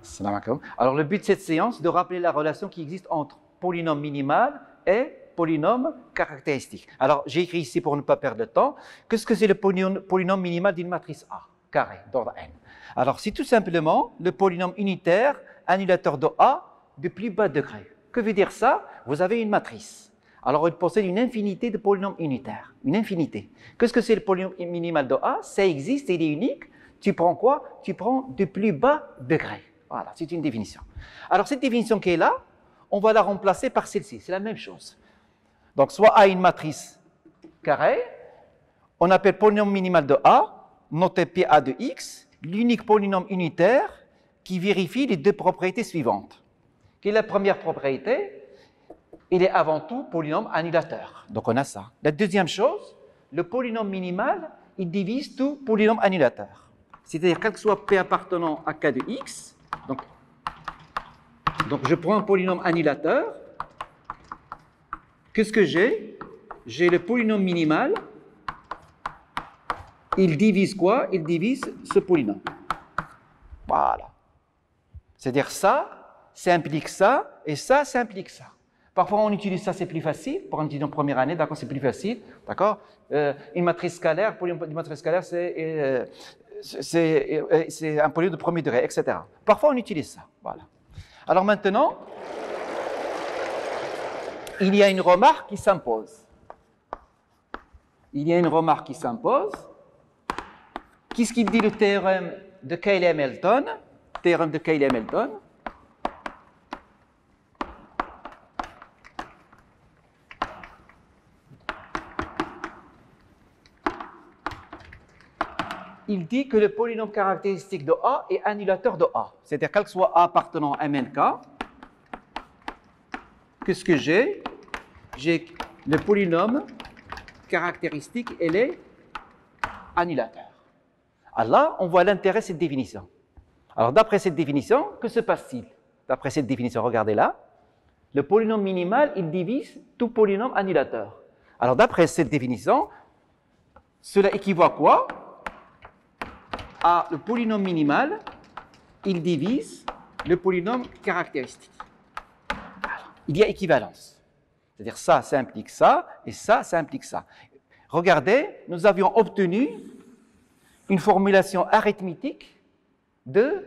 Salam alaikum. Alors, le but de cette séance, c'est de rappeler la relation qui existe entre polynôme minimal et polynôme caractéristique. Alors, j'ai écrit ici pour ne pas perdre de temps. Qu'est-ce que c'est le polynôme minimal d'une matrice A, carré, d'ordre n? Alors, c'est tout simplement le polynôme unitaire annulateur de A de plus bas degré. Que veut dire ça? Vous avez une matrice. Alors, il possède une infinité de polynômes unitaires. Une infinité. Qu'est-ce que c'est le polynôme minimal de A? Ça existe, il est unique. Tu prends quoi? Tu prends de plus bas degré. Voilà, c'est une définition. Alors, cette définition qui est là, on va la remplacer par celle-ci. C'est la même chose. Donc, soit A est une matrice carrée, on appelle polynôme minimal de A, noté PA de X, l'unique polynôme unitaire qui vérifie les deux propriétés suivantes. Quelle est la première propriété? Il est avant tout polynôme annulateur. Donc, on a ça. La deuxième chose, le polynôme minimal, il divise tout polynôme annulateur. C'est-à-dire, quel que soit P appartenant à K de X, donc je prends un polynôme annulateur. Qu'est-ce que j'ai? J'ai le polynôme minimal. Il divise quoi? Il divise ce polynôme. Voilà. C'est-à-dire ça implique ça, et ça implique ça. Parfois, on utilise ça, c'est plus facile. Pour un étudiant de première année, d'accord, c'est plus facile. D'accord? Une matrice scalaire, polynôme de matrice scalaire, c'est un polynôme de premier degré, etc. Parfois, on utilise ça. Voilà. Alors maintenant, il y a une remarque qui s'impose. Il y a une remarque qui s'impose. Qu'est-ce qu'il dit le théorème de Cayley-Hamilton? Théorème de Cayley-Hamilton. Il dit que le polynôme caractéristique de A est annulateur de A. C'est-à-dire, quel que soit A appartenant à MNK, qu'est-ce que j'ai? J'ai le polynôme caractéristique, elle est annulateur. Alors là, on voit l'intérêt de cette définition. Alors, d'après cette définition, que se passe-t-il? D'après cette définition, regardez là, le polynôme minimal, il divise tout polynôme annulateur. Alors, d'après cette définition, cela équivaut à quoi? Le polynôme minimal, il divise le polynôme caractéristique. Alors, il y a équivalence. C'est-à-dire ça implique ça, et ça implique ça. Regardez, nous avions obtenu une formulation arithmétique de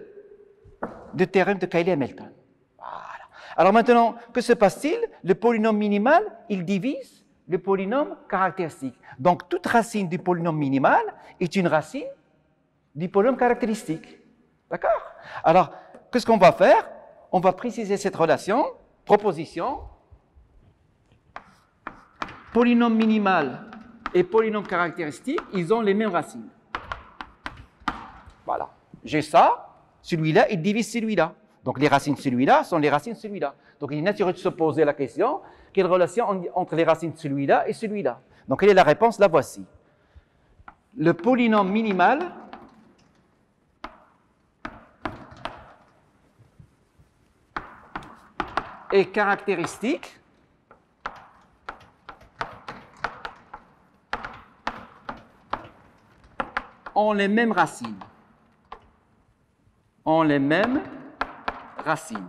théorème de Cayley-Hamilton. Voilà. Alors maintenant, que se passe-t-il? Le polynôme minimal, il divise le polynôme caractéristique. Donc, toute racine du polynôme minimal est une racine du polynôme caractéristique. D'accord? Alors, qu'est-ce qu'on va faire? On va préciser cette relation, proposition. Polynôme minimal et polynôme caractéristique, ils ont les mêmes racines. Voilà. J'ai ça, celui-là, il divise celui-là. Donc, les racines de celui-là sont les racines de celui-là. Donc, il est naturel de se poser la question, quelle relation entre les racines de celui-là et celui-là? Donc, quelle est la réponse? La voici. Le polynôme minimal est caractéristique ont les mêmes racines. Ont les mêmes racines.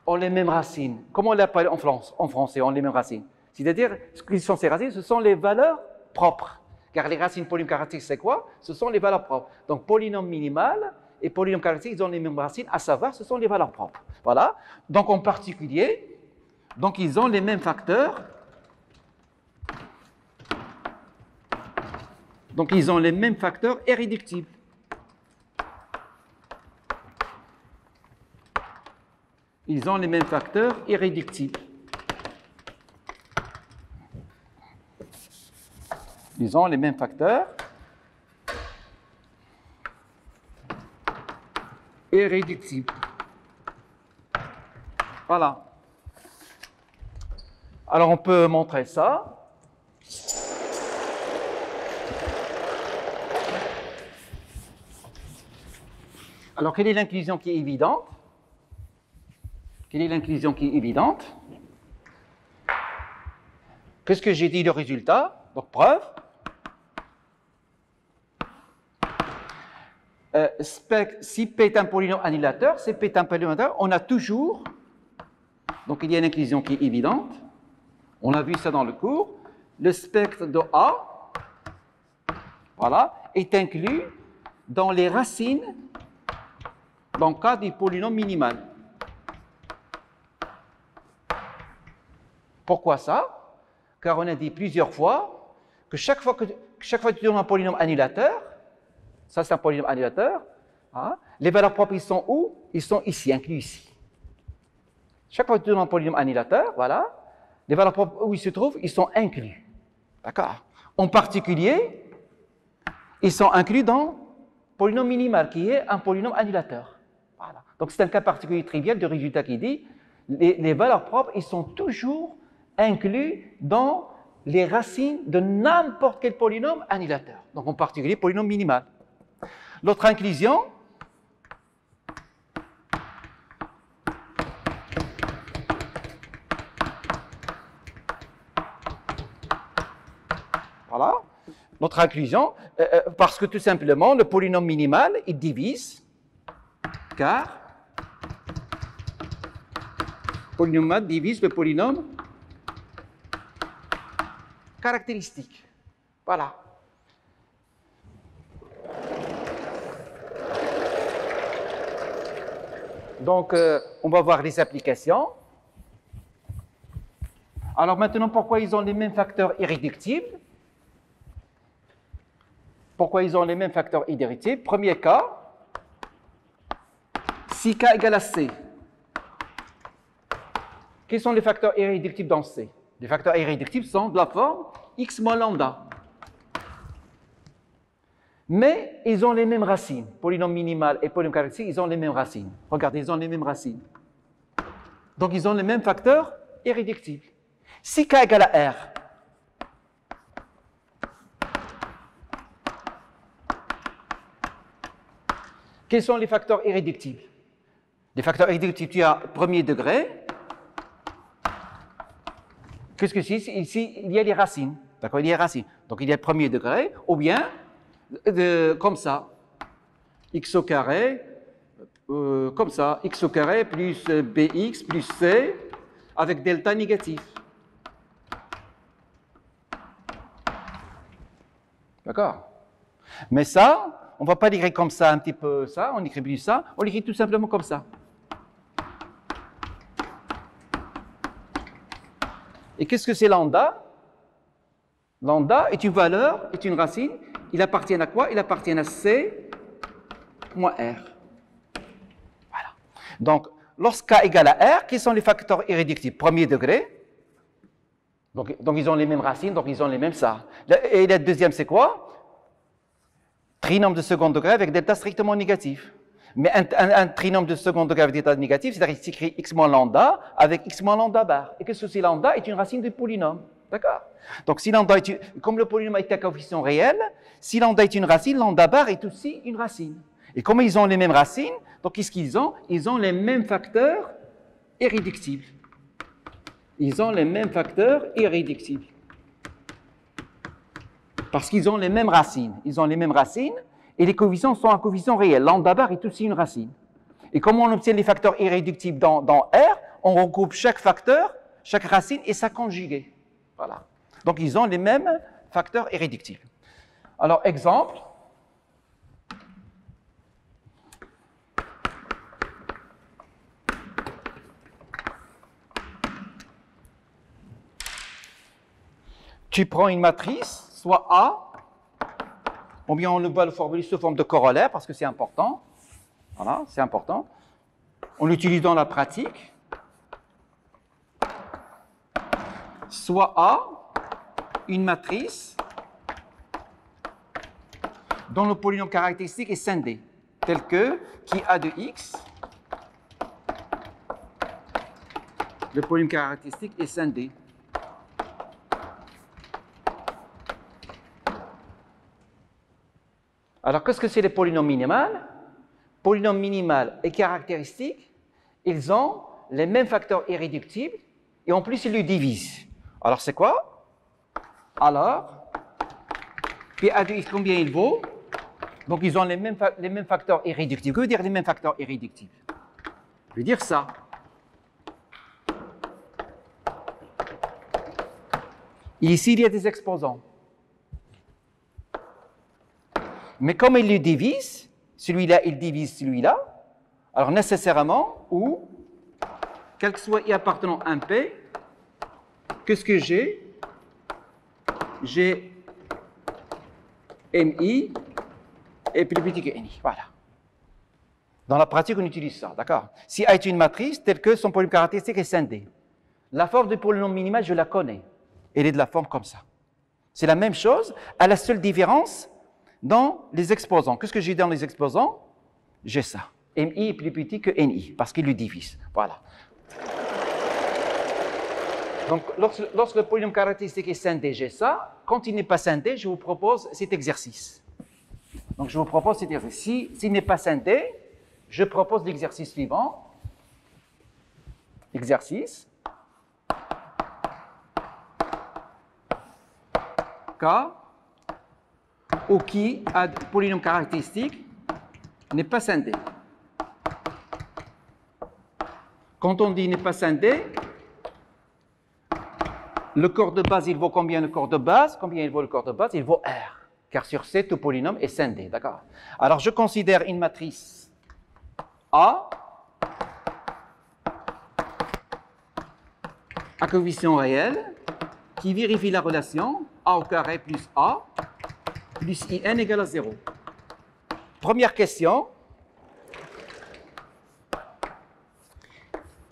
Ont les mêmes racines. Comment on l'appelle en français, ont les mêmes racines? C'est-à-dire, ce qui sont ces racines, ce sont les valeurs propres. Car les racines polynômes caractéristiques, c'est quoi? Ce sont les valeurs propres. Donc, polynôme minimal et polynôme caractéristique, ils ont les mêmes racines, à savoir, ce sont les valeurs propres. Voilà. Donc, en particulier, donc ils ont les mêmes facteurs. Donc, ils ont les mêmes facteurs irréductibles. Ils ont les mêmes facteurs irréductibles. Ils ont les mêmes facteurs irréductibles. Voilà. Alors, on peut montrer ça. Alors, quelle est l'inclusion qui est évidente? Quelle est l'inclusion qui est évidente? Qu'est-ce que j'ai dit le résultat? Donc, preuve. si P est un polynôme annulateur, si P est un polynôme annulateur, on a toujours, donc il y a une inclusion qui est évidente, on a vu ça dans le cours, le spectre de A, voilà, est inclus dans les racines dans le cas du polynôme minimal. Pourquoi ça? Car on a dit plusieurs fois que chaque fois que tu donnes un polynôme annulateur, ça c'est un polynôme annulateur, hein, les valeurs propres ils sont où? Ils sont ici, inclus ici. Chaque fois que tu donnes un polynôme annulateur, voilà, les valeurs propres où ils se trouvent, ils sont inclus. D'accord? En particulier, ils sont inclus dans le polynôme minimal, qui est un polynôme annulateur. Voilà. Donc c'est un cas particulier trivial de résultat qui dit les valeurs propres, ils sont toujours inclus dans les racines de n'importe quel polynôme annulateur. Donc en particulier, polynôme minimal. L'autre inclusion, voilà, notre inclusion, parce que tout simplement, le polynôme minimal, il divise, car le polynôme minimal divise le polynôme caractéristique. Voilà. Donc, on va voir les applications. Alors maintenant, pourquoi ils ont les mêmes facteurs irréductibles? Pourquoi ils ont les mêmes facteurs irréductibles? Premier cas, si K égale à C. Quels sont les facteurs irréductibles dans C? Les facteurs irréductibles sont de la forme x moins lambda. Mais ils ont les mêmes racines. Polynôme minimal et polynôme caractéristique, ils ont les mêmes racines. Regardez, ils ont les mêmes racines. Donc, ils ont les mêmes facteurs irréductibles. Si K égale à R, quels sont les facteurs irréductibles? Les facteurs irréductibles, tu as premier degré. Qu'est-ce que c'est? Ici, il y a les racines. D'accord? Il y a les racines. Donc, il y a le premier degré, ou bien, comme ça, x au carré, comme ça, x au carré plus bx plus c, avec delta négatif. D'accord? Mais ça, on ne va pas l'écrire comme ça, un petit peu ça, on écrit plus ça, on l'écrit tout simplement comme ça. Et qu'est-ce que c'est lambda? Lambda est une valeur, est une racine. Il appartient à quoi? Il appartient à C moins R. Voilà. Donc, lorsque K égale à R, quels sont les facteurs irréductibles? Premier degré. Donc, ils ont les mêmes racines, donc ils ont les mêmes ça. Et le deuxième, c'est quoi? Trinôme de second degré avec delta strictement négatif. Mais un trinôme de second degré avec delta négatif, c'est-à-dire qu'il s'écrit x moins lambda avec x moins lambda bar. Et qu'est-ce que c'est lambda? Est une racine du polynôme. D'accord? Donc, si lambda est comme le polynôme est un coefficient réel, si lambda est une racine, lambda bar est aussi une racine. Et comme ils ont les mêmes racines, donc qu'est-ce qu'ils ont? Ils ont les mêmes facteurs irréductibles. Ils ont les mêmes facteurs irréductibles. Parce qu'ils ont les mêmes racines. Ils ont les mêmes racines. Et les coefficients sont un coefficient réel. Lambda bar est aussi une racine. Et comment on obtient les facteurs irréductibles dans R? On regroupe chaque facteur, chaque racine et sa conjuguée. Voilà. Donc, ils ont les mêmes facteurs irréductibles. Alors, exemple. Tu prends une matrice, soit A, ou bien on va le formuler sous forme de corollaire parce que c'est important. Voilà, c'est important. On l'utilise dans la pratique. Soit A, une matrice dont le polynôme caractéristique est scindé, tel que qui a de x, le polynôme caractéristique est scindé. Alors, qu'est-ce que c'est le polynôme minimal? Polynôme minimal et caractéristique, ils ont les mêmes facteurs irréductibles et en plus, ils le divisent. Alors, c'est quoi? Alors, P a de x, combien il vaut? Donc, ils ont les mêmes facteurs irréductibles. Que veut dire les mêmes facteurs irréductibles? Je veux dire ça. Et ici, il y a des exposants. Mais comme il les divise, celui-là, il divise celui-là, alors nécessairement, ou, quel que soit I appartenant à un P, qu'est-ce que j'ai? J'ai MI est plus petit que NI. Voilà. Dans la pratique, on utilise ça, d'accord? Si A est une matrice telle que son polynôme caractéristique est scindé, la forme du polynôme minimal, je la connais. Elle est de la forme comme ça. C'est la même chose, à la seule différence dans les exposants. Qu'est-ce que j'ai dans les exposants? J'ai ça. MI est plus petit que NI, parce qu'il le divise. Voilà. Donc, lorsque le polynôme caractéristique est scindé, j'ai ça. Quand il n'est pas scindé, je vous propose cet exercice. Donc, je vous propose cet exercice. S'il n'est pas scindé, je propose l'exercice suivant. Exercice. K, ou qui a polynôme caractéristique, n'est pas scindé. Quand on dit n'est pas scindé, le corps de base, il vaut combien le corps de base? Combien il vaut le corps de base? Il vaut R. Car sur C, tout polynôme est scindé, d'accord? Alors, je considère une matrice A à coefficient réel qui vérifie la relation A au carré plus A plus IN égale à 0. Première question.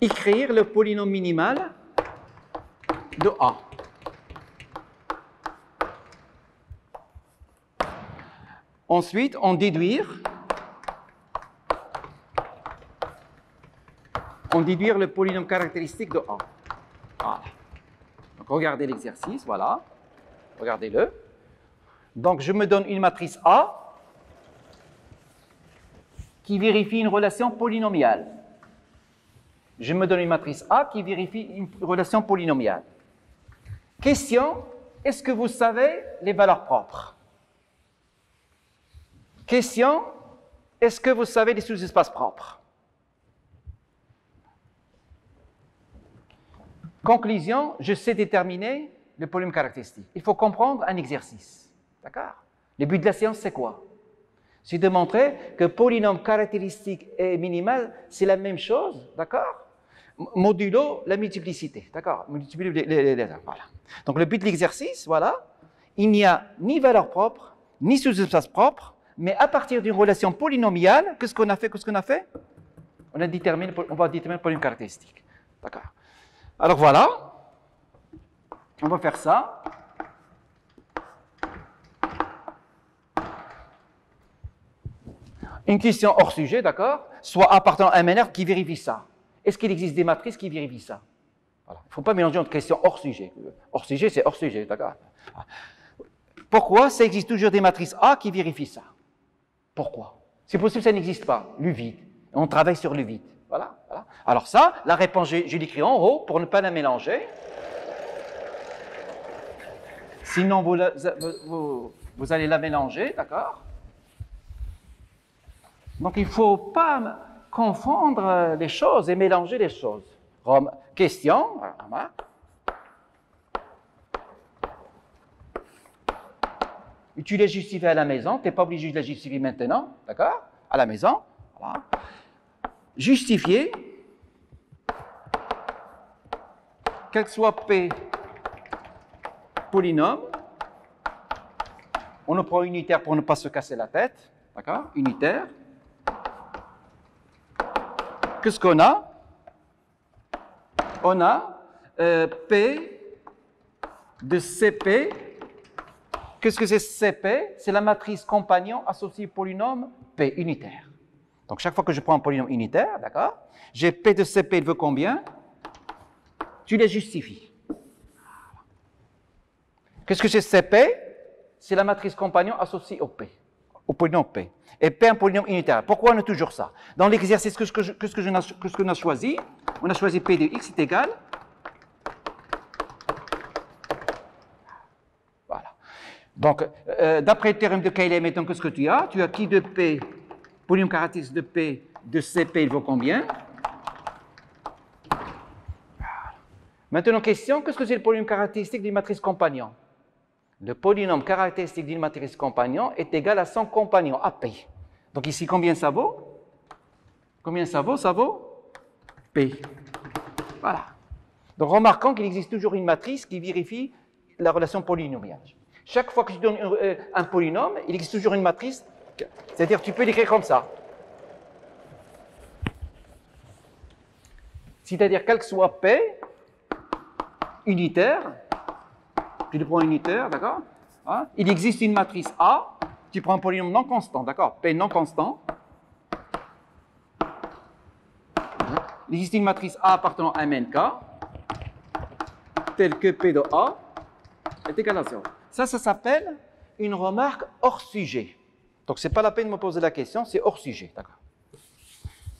Écrire le polynôme minimal de A. Ensuite, on déduire le polynôme caractéristique de A. Voilà. Donc, regardez l'exercice, voilà. Regardez-le. Donc, je me donne une matrice A qui vérifie une relation polynomiale. Je me donne une matrice A qui vérifie une relation polynomiale. Question, est-ce que vous savez les valeurs propres? Question, est-ce que vous savez les sous-espaces propres? Conclusion, je sais déterminer le polynôme caractéristique. Il faut comprendre un exercice. D'accord? Le but de la séance, c'est quoi? C'est de montrer que polynôme caractéristique et minimal, c'est la même chose, d'accord? Modulo la multiplicité, d'accord? Multiplier voilà. Donc le but de l'exercice, voilà, il n'y a ni valeur propre, ni sous-espace propre, mais à partir d'une relation polynomiale, qu'est-ce qu'on a fait? On va déterminer le polynôme caractéristique, d'accord? Alors voilà, on va faire ça. Une question hors sujet, d'accord? Soit appartenant à un MNR qui vérifie ça. Est-ce qu'il existe des matrices qui vérifient ça? Voilà. Il ne faut pas mélanger entre questions hors sujet. Hors sujet, c'est hors sujet, d'accord? Pourquoi ça existe toujours des matrices A qui vérifient ça? Pourquoi? C'est possible que ça n'existe pas, le vide. On travaille sur le vide. Voilà, voilà. Alors ça, la réponse, je l'écris en haut pour ne pas la mélanger. Sinon, vous allez la mélanger, d'accord? Donc, il ne faut pas confondre les choses et mélanger les choses. Question. Tu les justifies à la maison, tu n'es pas obligé de les justifier maintenant, d'accord? À la maison. Voilà. Justifier, quel que soit P polynôme, on le prend unitaire pour ne pas se casser la tête, d'accord? Unitaire. Qu'est-ce qu'on a? On a P de CP. Qu'est-ce que c'est CP? C'est la matrice compagnon associée au polynôme P unitaire. Donc, chaque fois que je prends un polynôme unitaire, d'accord? J'ai P de CP, il veut combien? Tu les justifies. Qu'est-ce que c'est CP? C'est la matrice compagnon associée au P, au polynôme P. Et P un polynôme unitaire. Pourquoi on a toujours ça? Dans l'exercice, qu'est-ce qu'on a choisi? On a choisi P de x est égal. Voilà. Donc, d'après le théorème de Cayley, mettons, qu'est-ce que tu as? Tu as qui de P, polynôme caractéristique de P, de CP, il vaut combien? Maintenant, question, qu'est-ce que c'est le polynôme caractéristique d'une matrice compagnon? Le polynôme caractéristique d'une matrice compagnon est égal à son compagnon, AP. Donc ici, combien ça vaut? Combien ça vaut? Ça vaut P. Voilà. Donc remarquons qu'il existe toujours une matrice qui vérifie la relation polynomiale. Chaque fois que je donne un polynôme, il existe toujours une matrice, c'est-à-dire tu peux l'écrire comme ça. C'est-à-dire quel que soit P, unitaire, tu le prends unitaire, d'accord? Hein? Il existe une matrice A, tu prends un polynôme non constant, d'accord? P non constant. Il existe une matrice A appartenant à MNK, telle que P de A est égal à 0. Ça s'appelle une remarque hors sujet. Donc, ce n'est pas la peine de me poser la question, c'est hors sujet, d'accord?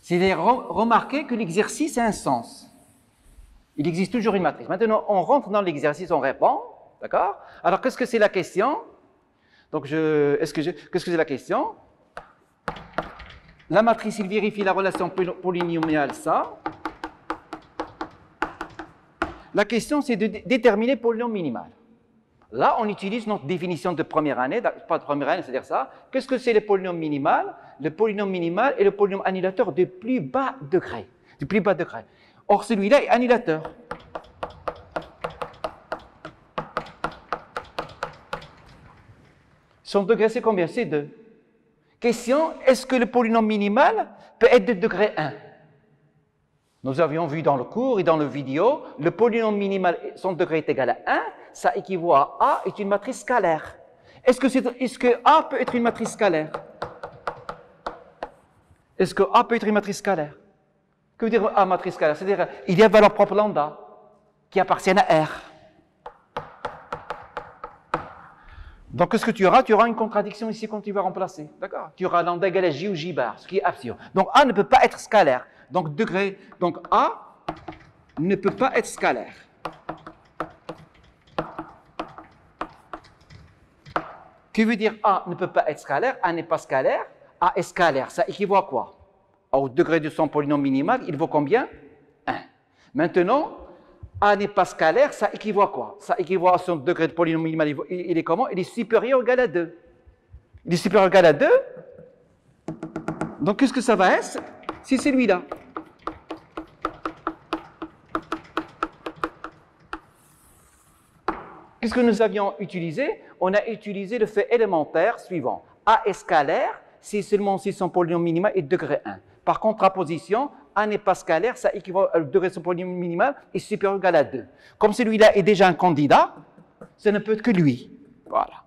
C'est-à-dire, remarquez que l'exercice a un sens. Il existe toujours une matrice. Maintenant, on rentre dans l'exercice, on répond, d'accord? Alors, qu'est-ce que c'est la question? Donc, qu'est-ce que c'est la question? La matrice, il vérifie la relation polynomiale, ça. La question, c'est de déterminer le polynôme minimal. Là, on utilise notre définition de première année, pas de première année, c'est-à-dire ça. Qu'est-ce que c'est le polynôme minimal? Le polynôme minimal est le polynôme annulateur de plus bas degré. Du plus bas degré. Or, celui-là est annulateur. Son degré, c'est combien? C'est 2. Question, est-ce que le polynôme minimal peut être de degré 1? Nous avions vu dans le cours et dans la vidéo, le polynôme minimal, son degré est égal à 1, ça équivaut à A est une matrice scalaire. Est-ce que A peut être une matrice scalaire? Est-ce que A peut être une matrice scalaire? Que veut dire A matrice scalaire? C'est-à-dire, il y a valeur propre lambda qui appartiennent à R. Donc, qu'est-ce que tu auras? Tu auras une contradiction ici quand tu vas remplacer. D'accord? Tu auras lambda égale à J ou J bar, ce qui est absurde. Donc, A ne peut pas être scalaire. Donc, A ne peut pas être scalaire. Que veut dire A ne peut pas être scalaire? A n'est pas scalaire. A est scalaire. Ça équivaut à quoi? Au degré de son polynôme minimal, il vaut combien? 1. Maintenant, A n'est pas scalaire, ça équivaut à quoi? Ça équivaut à son degré de polynôme minimal, il est comment? Il est supérieur ou égal à 2. Il est supérieur ou égal à 2. Donc, qu'est-ce que ça va être? C'est celui-là. Qu'est-ce que nous avions utilisé? On a utilisé le fait élémentaire suivant. A est scalaire si seulement si son polynôme minimal est de degré 1. Par contraposition, A n'est pas scalaire, ça équivaut au degré de son polynôme minimal est supérieur ou égal à 2. Comme celui-là est déjà un candidat, ça ne peut être que lui. Voilà.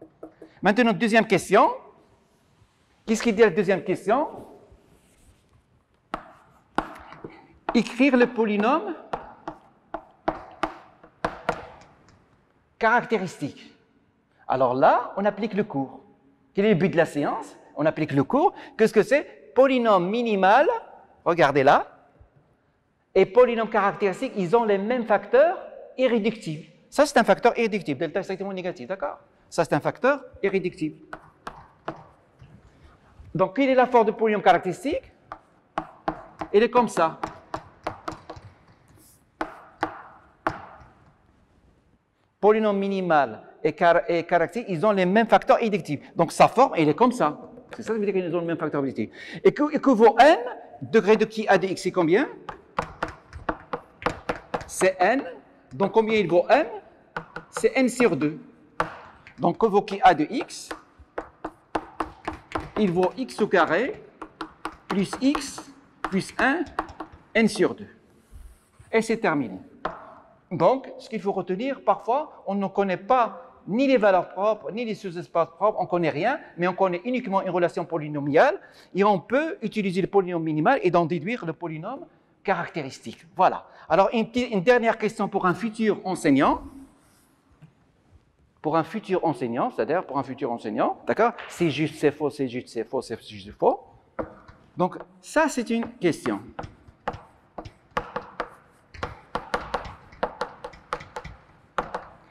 Maintenant, deuxième question. Qu'est-ce qu'il dit à la deuxième question? Écrire le polynôme caractéristique. Alors là, on applique le cours. Quel est le but de la séance? On applique le cours. Qu'est-ce que c'est? Polynôme minimal, regardez là, et polynôme caractéristique, ils ont les mêmes facteurs irréductibles. Ça, c'est un facteur irréductible. Delta est strictement négatif, d'accord? Ça, c'est un facteur irréductible. Donc, quelle est la forme de polynôme caractéristique? Elle est comme ça. Polynôme minimal et caractéristique, ils ont les mêmes facteurs irréductibles. Donc, sa forme, elle est comme ça. C'est ça qui veut dire qu'ils ont les mêmes facteurs irréductibles. Et que vaut n? Degré de qui a de x, c'est combien? C'est n. Donc, combien il vaut n? C'est n sur 2. Donc, que vaut qui a de x? Il vaut x au carré plus x plus 1 n sur 2. Et c'est terminé. Donc, ce qu'il faut retenir, parfois, on ne connaît pas ni les valeurs propres, ni les sous-espaces propres, on ne connaît rien, mais on connaît uniquement une relation polynomiale, et on peut utiliser le polynôme minimal et d'en déduire le polynôme caractéristique. Voilà. Alors, une dernière question pour un futur enseignant. Pour un futur enseignant, c'est-à-dire pour un futur enseignant, d'accord? C'est juste, c'est faux, c'est juste, c'est faux, c'est juste, c'est faux. Donc, ça, c'est une question.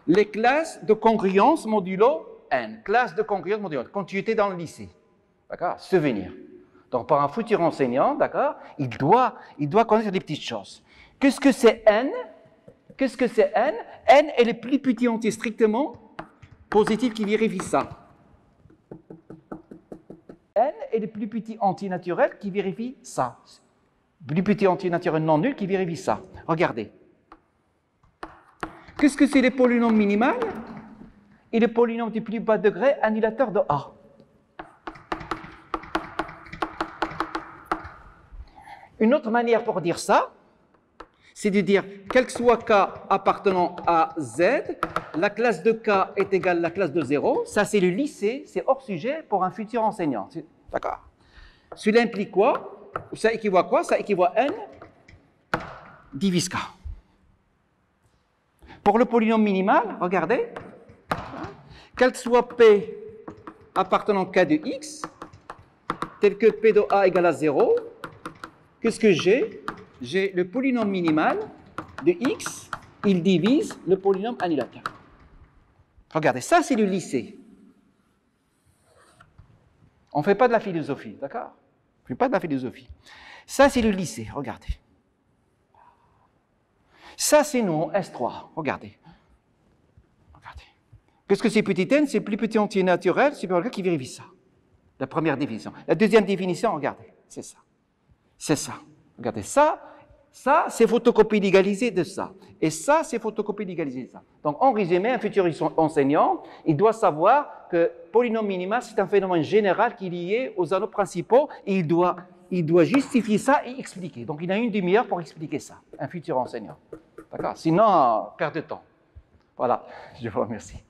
Les classes de congruence modulo N, classe de congruence modulo, quand tu étais dans le lycée. D'accord? Souvenir. Donc, par un futur enseignant, d'accord, il doit connaître des petites choses. Qu'est-ce que c'est N? Qu'est-ce que c'est N? N est le plus petit entier strictement positif qui vérifie ça. N est le plus petit entier naturel qui vérifie ça. Plus petit entier naturel non nul qui vérifie ça. Regardez. Qu'est-ce que c'est le polynôme minimal? Et le polynôme du plus bas degré annulateur de A. Une autre manière pour dire ça, c'est de dire, quel que soit K appartenant à Z, la classe de K est égale à la classe de 0. Ça, c'est le lycée, c'est hors sujet pour un futur enseignant. D'accord? Cela implique quoi? Ça équivaut à quoi? Ça équivaut à N divise K. Pour le polynôme minimal, regardez, quel que soit P appartenant à K de X, tel que P de A égale à 0, qu'est-ce que j'ai? J'ai le polynôme minimal de X, il divise le polynôme annulateur. Regardez, ça c'est le lycée. On ne fait pas de la philosophie, d'accord? On ne fait pas de la philosophie. Ça c'est le lycée, regardez. Ça c'est nous, en S3, regardez. Regardez. Qu'est-ce que c'est petit n? C'est le plus petit entier naturel, c'est pour le cas qui vérifie ça. La première définition. La deuxième définition, regardez, c'est ça. C'est ça. Regardez, ça c'est photocopie légalisée de ça. Et ça, c'est photocopie légalisée de ça. Donc, en résumé, un futur enseignant, il doit savoir que polynôme minimal, c'est un phénomène général qui est lié aux anneaux principaux et il doit justifier ça et expliquer. Donc, il a une demi-heure pour expliquer ça, un futur enseignant. D'accord? Sinon, perte de temps. Voilà, je vous remercie.